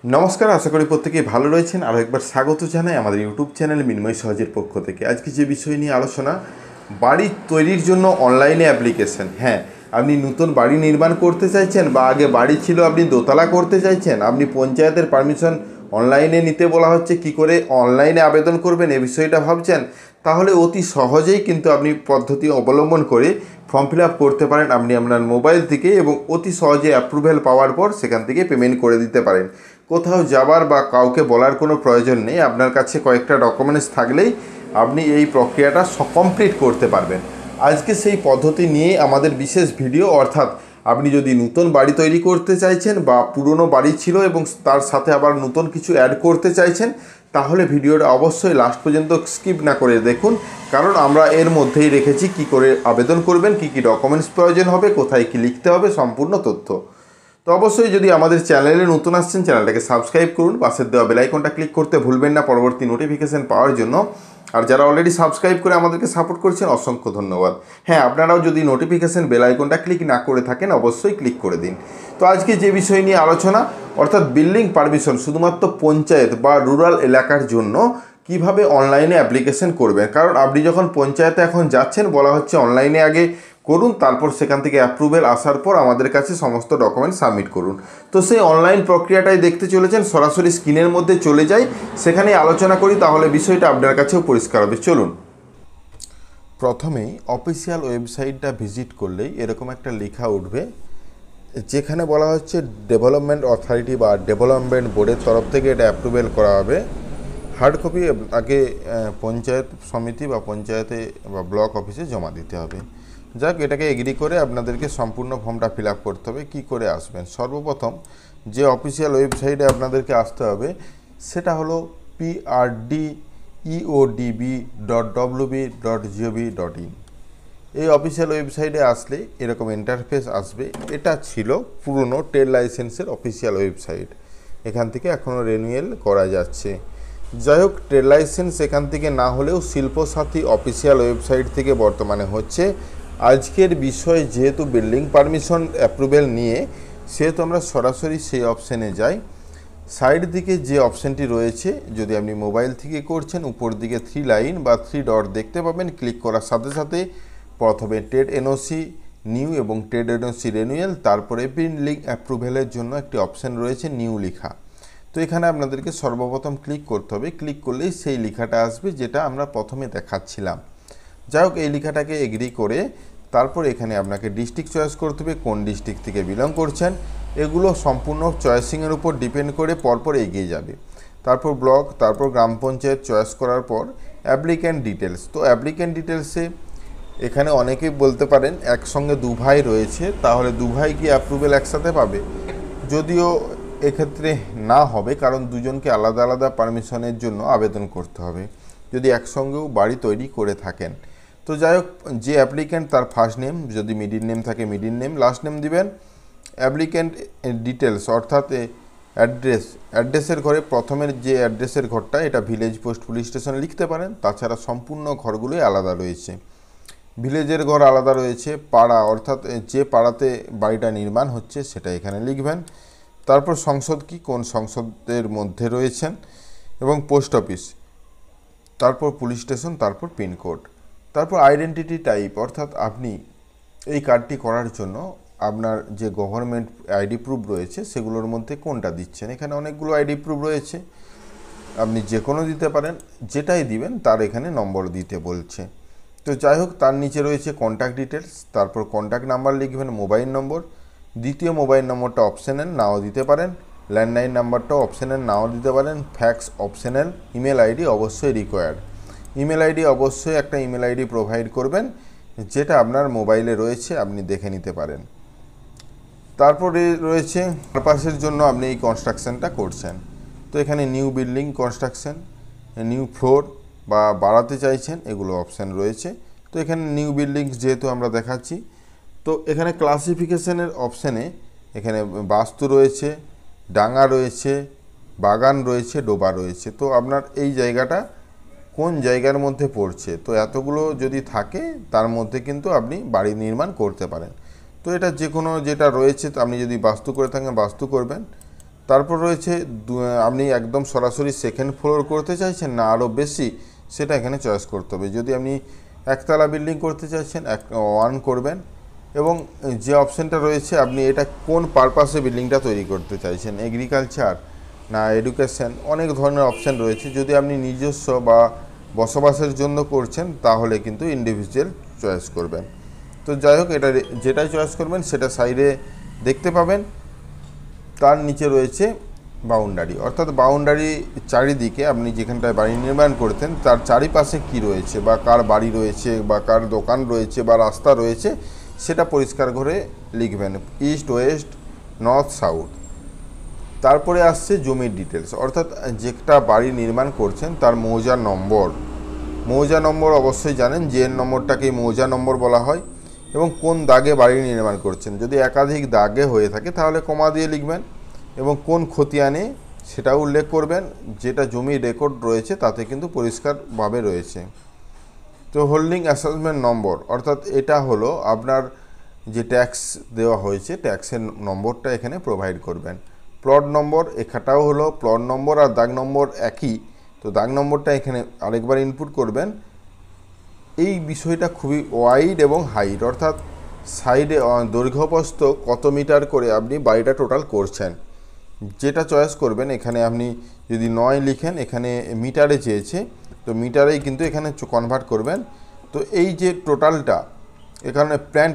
নমস্কার, আশা করি প্রত্যেকেই ভালো রয়েছেন। আরও একবার স্বাগত জানাই আমাদের ইউটিউব চ্যানেল মিনময় সহজের পক্ষ থেকে। আজকে যে বিষয় নিয়ে আলোচনা, বাড়ি তৈরির জন্য অনলাইনে অ্যাপ্লিকেশন। হ্যাঁ, আপনি নতুন বাড়ি নির্মাণ করতে চাইছেন বা আগে বাড়ি ছিল আপনি দোতলা করতে চাইছেন, আপনি পঞ্চায়েতের পারমিশন অনলাইনে নিতে বলা হচ্ছে, কি করে অনলাইনে আবেদন করবেন এ বিষয়টা ভাবছেন, তাহলে অতি সহজেই কিন্তু আপনি পদ্ধতি অবলম্বন করে ফর্ম ফিল আপ করতে পারেন আপনি আপনার মোবাইল থেকে, এবং অতি সহজে অ্যাপ্রুভেল পাওয়ার পর সেখান থেকে পেমেন্ট করে দিতে পারেন। কোথাও যাবার বা কাউকে বলার কোনো প্রয়োজন নেই। আপনার কাছে কয়েকটা ডকুমেন্টস থাকলেই আপনি এই প্রক্রিয়াটা কমপ্লিট করতে পারবেন। আজকে সেই পদ্ধতি নিয়ে আমাদের বিশেষ ভিডিও। অর্থাৎ আপনি যদি নতুন বাড়ি তৈরি করতে চাইছেন বা পুরনো বাড়ি ছিল এবং তার সাথে আবার নতুন কিছু অ্যাড করতে চাইছেন, তাহলে ভিডিওটা অবশ্যই লাস্ট পর্যন্ত স্কিপ না করে দেখুন, কারণ আমরা এর মধ্যেই রেখেছি কি করে আবেদন করবেন, কি কি ডকুমেন্টস প্রয়োজন হবে, কোথায় কি লিখতে হবে, সম্পূর্ণ তথ্য। তো অবশ্যই যদি আমাদের চ্যানেলে নতুন আসছেন, চ্যানেলটাকে সাবস্ক্রাইব করুন, পাশের দেওয়া বেল আইকনটা ক্লিক করতে ভুলবেন না পরবর্তী নোটিফিকেশান পাওয়ার জন্য। আর যারা অলরেডি সাবস্ক্রাইব করে আমাদেরকে সাপোর্ট করছেন, অসংখ্য ধন্যবাদ। হ্যাঁ, আপনারাও যদি নোটিফিকেশান বেল আইকনটা ক্লিক না করে থাকেন, অবশ্যই ক্লিক করে দিন। তো আজকে যে বিষয় নিয়ে আলোচনা, অর্থাৎ বিল্ডিং পারমিশন শুধুমাত্র পঞ্চায়েত বা রুরাল এলাকার জন্য কিভাবে অনলাইনে অ্যাপ্লিকেশন করবেন। কারণ আপনি যখন পঞ্চায়েতে এখন যাচ্ছেন, বলা হচ্ছে অনলাইনে আগে করুন, তারপর সেখান থেকে অ্যাপ্রুভেল আসার পর আমাদের কাছে সমস্ত ডকুমেন্ট সাবমিট করুন। তো সেই অনলাইন প্রক্রিয়াটাই দেখতে চলেছেন, সরাসরি স্ক্রিনের মধ্যে চলে যাই, সেখানে আলোচনা করি, তাহলে বিষয়টা আপনার কাছেও পরিষ্কার হবে। চলুন। প্রথমেই অফিসিয়াল ওয়েবসাইটটা ভিজিট করলেই এরকম একটা লেখা উঠবে, যেখানে বলা হচ্ছে ডেভেলপমেন্ট অথরিটি বা ডেভেলপমেন্ট বোর্ডের তরফ থেকে এটা অ্যাপ্রুভেল করা হবে। হার্ড কপি আগে পঞ্চায়েত সমিতি বা পঞ্চায়েতে বা ব্লক অফিসে জমা দিতে হবে। যাক, এটাকে এগ্রি করে আপনাদেরকে সম্পূর্ণ ফর্মটা ফিল আপ করতে হবে। কী করে আসবেন? সর্বপ্রথম যে অফিসিয়াল ওয়েবসাইটে আপনাদেরকে আসতে হবে সেটা হলো prdeodb.wb.gov.in। এই অফিসিয়াল ওয়েবসাইটে আসলে এরকম ইন্টারফেস আসবে। এটা ছিল পুরনো ট্রেড লাইসেন্সের অফিসিয়াল ওয়েবসাইট, এখান থেকে এখনও রিনিউয়াল করা যাচ্ছে। যাই হোক, ট্রেড লাইসেন্স এখান থেকে না হলেও শিল্পসাথী অফিসিয়াল ওয়েবসাইট থেকে বর্তমানে হচ্ছে। আজকের বিষয় যেহেতু বিল্ডিং পারমিশন অ্যাপ্রুভেল নিয়ে, সেহেতু আমরা সরাসরি সেই অপশানে যাই। সাইড দিকে যে অপশানটি রয়েছে, যদি আপনি মোবাইল থেকে করছেন, উপর দিকে 3 লাইন বা 3 ডট দেখতে পাবেন। ক্লিক করার সাথে সাথে প্রথমে ট্রেড এনওসি নিউ এবং ট্রেড এনওসি রিনিউয়াল, তারপরে বিল্ডিং অ্যাপ্রুভেলের জন্য একটি অপশান রয়েছে নিউ লেখা। তো এখানে আপনাদেরকে সর্বপ্রথম ক্লিক করতে হবে। ক্লিক করলেই সেই লেখাটা আসবে যেটা আমরা প্রথমে দেখাচ্ছিলাম। যাই হোক, এই লেখাটাকে এগ্রি করে তারপর এখানে আপনাকে ডিস্ট্রিক্ট চয়েস করতে হবে, কোন ডিস্ট্রিক্ট থেকে বিলং করছেন। এগুলো সম্পূর্ণ চয়েসিংয়ের উপর ডিপেন্ড করে পরপর এগিয়ে যাবে। তারপর ব্লক, তারপর গ্রাম পঞ্চায়েত চয়েস করার পর অ্যাপ্লিক্যান্ট ডিটেলস। তো অ্যাপ্লিক্যান্ট ডিটেলসে এখানে অনেকেই বলতে পারেন একসঙ্গে দু ভাই রয়েছে, তাহলে দু ভাই কি অ্যাপ্রুভেল একসাথে পাবে? যদিও এক্ষেত্রে না হবে, কারণ দুজনকে আলাদা আলাদা পারমিশনের জন্য আবেদন করতে হবে যদি একসঙ্গেও বাড়ি তৈরি করে থাকেন। তো যাই হোক, যে অ্যাপ্লিক্যান্ট তার ফার্স্ট নেম, যদি মিডিল নেম থাকে মিডিল নেম, লাস্ট নেম দিবেন। অ্যাপ্লিক্যান্ট ডিটেলস অর্থাৎ অ্যাড্রেসের ঘরে প্রথমের যে অ্যাড্রেসের ঘরটা, এটা ভিলেজ, পোস্ট, পুলিশ স্টেশন লিখতে পারেন। তাছাড়া সম্পূর্ণ ঘরগুলোই আলাদা রয়েছে। ভিলেজের ঘর আলাদা রয়েছে। পাড়া অর্থাৎ যে পাড়াতে বাড়িটা নির্মাণ হচ্ছে সেটা এখানে লিখবেন। তারপর সংসদ কি, কোন সংসদের মধ্যে রয়েছেন, এবং পোস্ট অফিস, তারপর পুলিশ স্টেশন, তারপর পিনকোড, তারপর আইডেন্টিটি টাইপ, অর্থাৎ আপনি এই কার্ডটি করার জন্য আপনার যে গভর্নমেন্ট আইডি প্রুফ রয়েছে সেগুলোর মধ্যে কোনটা দিচ্ছেন। এখানে অনেকগুলো আইডি প্রুফ রয়েছে, আপনি যে কোনো দিতে পারেন, যেটাই দিবেন তার এখানে নম্বর দিতে বলছে। তো যাই হোক, তার নিচে রয়েছে কন্ট্যাক্ট ডিটেলস, তারপর কন্ট্যাক্ট নাম্বার লিখবেন, মোবাইল নম্বর। দ্বিতীয় মোবাইল নম্বরটা অপশনাল, নাও দিতে পারেন। ল্যান্ডলাইন নাম্বারটাও অপশনাল, নাও দিতে পারেন। Fax optional. ইমেল আইডি অবশ্যই রিকোয়ার্ড। ইমেল আইডি অবশ্যই একটা ইমেল আইডি প্রোভাইড করবেন, যেটা আপনার মোবাইলে রয়েছে, আপনি দেখে নিতে পারেন। তারপরে রয়েছে পারপাসের জন্য আপনি এই কনস্ট্রাকশানটা করছেন। তো এখানে new building construction, new floor বা বাড়াতে চাইছেন, এগুলো অপশান রয়েছে। তো এখানে নিউ বিল্ডিংস যেহেতু আমরা দেখাচ্ছি, তো এখানে ক্লাসিফিকেশনের অপশানে এখানে বাস্তু রয়েছে, ডাঙা রয়েছে, বাগান রয়েছে, ডোবা রয়েছে। তো আপনার এই জায়গাটা কোন জায়গার মধ্যে পড়ছে, তো এতগুলো যদি থাকে তার মধ্যে কিন্তু আপনি বাড়ি নির্মাণ করতে পারেন। তো এটা যে কোনো যেটা রয়েছে, আপনি যদি বাস্তু করে থাকেন বাস্তু করবেন। তারপর রয়েছে আপনি একদম সরাসরি সেকেন্ড ফ্লোর করতে চাইছেন না আরও বেশি, সেটা এখানে চয়েস করতে হবে। যদি আপনি একতলা বিল্ডিং করতে চাইছেন 1 করবেন, এবং যে অপশানটা রয়েছে আপনি এটা কোন পারপাসে বিল্ডিংটা তৈরি করতে চাইছেন, এগ্রিকালচার না এডুকেশন, অনেক ধরনের অপশান রয়েছে। যদি আপনি নিজস্ব বা বসবাসের জন্য করছেন তাহলে কিন্তু ইন্ডিভিজুয়াল চয়েস করবেন। তো যাই হোক, এটা যেটাই চয়েস করবেন সেটা সাইডে দেখতে পাবেন। তার নিচে রয়েছে বাউন্ডারি, অর্থাৎ বাউন্ডারি চারিদিকে আপনি যেখানটায় বাড়ি নির্মাণ করতেন তার চারিপাশে কি রয়েছে, বা কার বাড়ি রয়েছে, বা কার দোকান রয়েছে, বা রাস্তা রয়েছে, সেটা পরিষ্কার করে লিখবেন, ইস্ট, ওয়েস্ট, নর্থ, সাউথ। তারপরে আসছে জমির ডিটেলস, অর্থাৎ যেটা বাড়ি নির্মাণ করছেন তার মৌজা নম্বর। মৌজা নম্বর অবশ্যই জানেন, যে নম্বরটাকে মৌজা নম্বর বলা হয়, এবং কোন দাগে বাড়ি নির্মাণ করছেন। যদি একাধিক দাগে হয়ে থাকে তাহলে কমা দিয়ে লিখবেন, এবং কোন খতিয়ানে সেটাও উল্লেখ করবেন। যেটা জমির রেকর্ড রয়েছে তাতে কিন্তু পরিষ্কারভাবে রয়েছে। তো হোল্ডিং অ্যাসেসমেন্ট নম্বর, অর্থাৎ এটা হলো আপনার যে ট্যাক্স দেওয়া হয়েছে ট্যাক্সের নম্বরটা এখানে প্রোভাইড করবেন। প্লট নম্বর, এখানটাও হলো প্লট নম্বর আর দাগ নম্বর একই, তো দাগ নম্বরটা এখানে আরেকবার ইনপুট করবেন। এই বিষয়টা খুবই ওয়াইড এবং হাইট, অর্থাৎ সাইডে দৈর্ঘ্যপ্রস্থ কত মিটার করে আপনি বাড়িটা টোটাল করছেন, যেটা চয়েস করবেন। এখানে আপনি যদি 9 লিখেন, এখানে মিটারে চেয়েছে, তো মিটারেই কিন্তু এখানে কনভার্ট করবেন। তো এই যে টোটালটা এখানে প্ল্যান্ট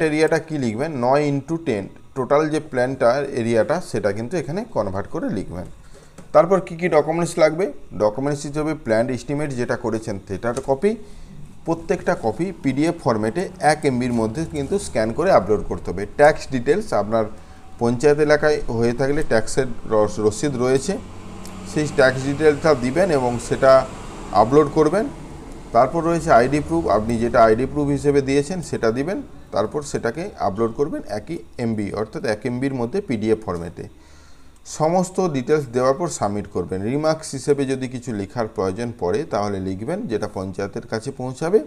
এরিয়াটা কি লিখবেন, 9x10, টোটাল যে প্ল্যান্টটার এরিয়াটা সেটা কিন্তু এখানে কনভার্ট করে লিখবেন। তারপর কি ডকুমেন্টস লাগবে, ডকুমেন্টস হিসেবে প্ল্যান্ট এস্টিমেট যেটা করেছেন সেটার কপি, প্রত্যেকটা কপি পিডিএফ ফরম্যাটে 1 MBর মধ্যে কিন্তু স্ক্যান করে আপলোড করতে হবে। ট্যাক্স ডিটেলস, আপনার পঞ্চায়েত এলাকায় হয়ে থাকলে ট্যাক্সের রসিদ রয়েছে, সেই ট্যাক্স ডিটেলসটা দিবেন এবং সেটা আপলোড করবেন। তারপর রয়েছে আইডি প্রুফ, আপনি যেটা আইডি প্রুফ হিসেবে দিয়েছেন সেটা দিবেন, তারপর সেটাকে আপলোড করবেন 1 MB, অর্থাৎ 1 MBর মধ্যে পিডিএফ ফরম্যাটে। সমস্ত ডিটেলস দেওয়ার পর সাবমিট করবেন। রিমার্কস হিসেবে যদি কিছু লেখার প্রয়োজন পড়ে তাহলে লিখবেন, যেটা পঞ্চায়েতের কাছে পৌঁছাবে,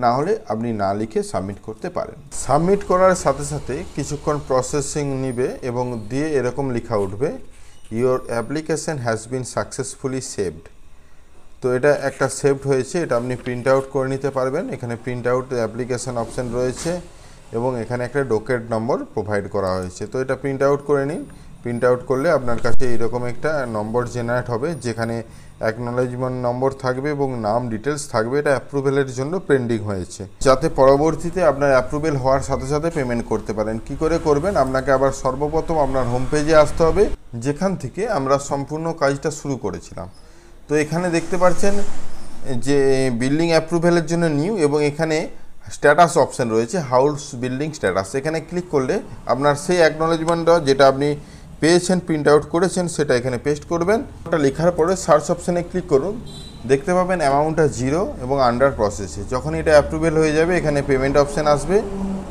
না হলে আপনি না লিখে সাবমিট করতে পারেন। সাবমিট করার সাথে সাথে কিছুক্ষণ প্রসেসিং নেবে এবং দিয়ে এরকম লেখা উঠবে, your application has been successfully saved. তো এটা একটা সেভড হয়েছে, এটা আপনি প্রিন্ট আউট করে নিতে পারবেন। এখানে প্রিন্ট আউট অ্যাপ্লিকেশন অপশান রয়েছে এবং এখানে একটা ডকেট নম্বর প্রোভাইড করা হয়েছে। তো এটা প্রিন্ট আউট করে নিন। প্রিন্ট আউট করলে আপনার কাছে এইরকম একটা নম্বর জেনারেট হবে, যেখানে অ্যাকনোলেজমেন্ট নম্বর থাকবে এবং নাম ডিটেলস থাকবে। এটা অ্যাপ্রুভেলের জন্য পেন্ডিং হয়েছে, যাতে পরবর্তীতে আপনার অ্যাপ্রুভেল হওয়ার সাথে সাথে পেমেন্ট করতে পারেন। কি করে করবেন, আপনাকে আবার সর্বপ্রথম আপনার হোম পেজে আসতে হবে, যেখান থেকে আমরা সম্পূর্ণ কাজটা শুরু করেছিলাম। তো এখানে দেখতে পাচ্ছেন যে বিল্ডিং অ্যাপ্রুভেলের জন্য নিউ, এবং এখানে স্ট্যাটাস অপশান রয়েছে, হাউস বিল্ডিং স্ট্যাটাস। এখানে ক্লিক করলে আপনার সেই অ্যাকনোলেজমেন্টটা যেটা আপনি পেয়েছেন, প্রিন্ট আউট করেছেন, সেটা এখানে পেস্ট করবেন। ওটা লেখার পরে সার্চ অপশানে ক্লিক করুন, দেখতে পাবেন অ্যামাউন্টটা 0 এবং আন্ডার প্রসেসে। যখন এটা অ্যাপ্রুভেল হয়ে যাবে এখানে পেমেন্ট অপশান আসবে,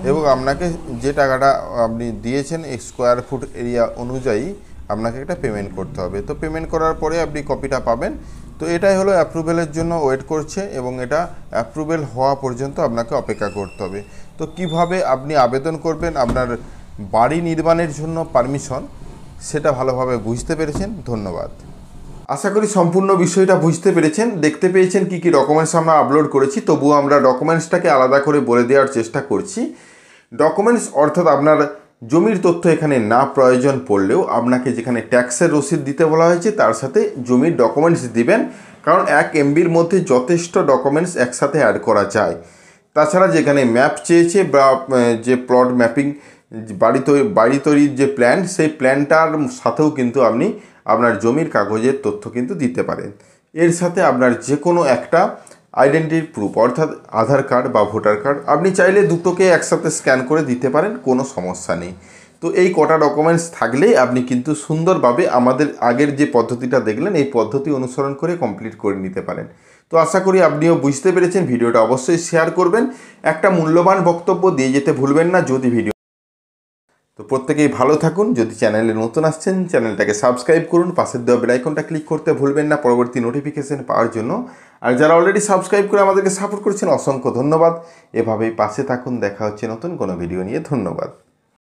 এবং আপনাকে যে টাকাটা আপনি দিয়েছেন স্কোয়ার ফুট এরিয়া অনুযায়ী আপনাকে একটা পেমেন্ট করতে হবে। তো পেমেন্ট করার পরে আপনি কপিটা পাবেন। তো এটাই হলো অ্যাপ্রুভেলের জন্য ওয়েট করছে, এবং এটা অ্যাপ্রুভেল হওয়া পর্যন্ত আপনাকে অপেক্ষা করতে হবে। তো কিভাবে আপনি আবেদন করবেন আপনার বাড়ি নির্মাণের জন্য পারমিশন, সেটা ভালোভাবে বুঝতে পেরেছেন। ধন্যবাদ। আশা করি সম্পূর্ণ বিষয়টা বুঝতে পেরেছেন, দেখতে পেয়েছেন কি ডকুমেন্টস আমরা আপলোড করেছি। তবুও আমরা ডকুমেন্টসটাকে আলাদা করে বলে দেওয়ার চেষ্টা করছি। ডকুমেন্টস অর্থাৎ আপনার জমির তথ্য এখানে না প্রয়োজন পড়লেও আপনাকে যেখানে ট্যাক্সের রসিদ দিতে বলা হয়েছে তার সাথে জমির ডকুমেন্টস দিবেন, কারণ 1 MBর মধ্যে যথেষ্ট ডকুমেন্টস একসাথে অ্যাড করা যায়। তাছাড়া যেখানে ম্যাপ চেয়েছে বা যে প্লট ম্যাপিং বাড়ি তৈরির যে প্ল্যান, সেই প্ল্যানটার সাথেও কিন্তু আপনি আপনার জমির কাগজের তথ্য কিন্তু দিতে পারেন। এর সাথে আপনার যে কোনো একটা আইডেন্টিটি প্রুফ, অর্থাৎ আধার কার্ড বা ভোটার কার্ড, আপনি চাইলে দুটোকে একসাথে স্ক্যান করে দিতে পারেন, কোনো সমস্যা নেই। তো এই কটা ডকুমেন্টস থাকলেই আপনি কিন্তু সুন্দরভাবে আমাদের আগের যে পদ্ধতিটা দেখলেন এই পদ্ধতি অনুসরণ করে কমপ্লিট করে নিতে পারেন। তো আশা করি আপনিও বুঝতে পেরেছেন। ভিডিওটা অবশ্যই শেয়ার করবেন, একটা মূল্যবান বক্তব্য দিয়ে যেতে ভুলবেন না যদি ভিডিও। তো প্রত্যেকেই ভালো থাকুন। যদি চ্যানেলে নতুন আসছেন চ্যানেলটাকে সাবস্ক্রাইব করুন, পাশের দেওয়া বেল আইকনটা ক্লিক করতে ভুলবেন না পরবর্তী নোটিফিকেশন পাওয়ার জন্য। আর যারা অলরেডি সাবস্ক্রাইব করে আমাদেরকে সাপোর্ট করছেন অসংখ্য ধন্যবাদ। এভাবেই পাশে থাকুন, দেখা হচ্ছে নতুন কোনো ভিডিও নিয়ে। ধন্যবাদ।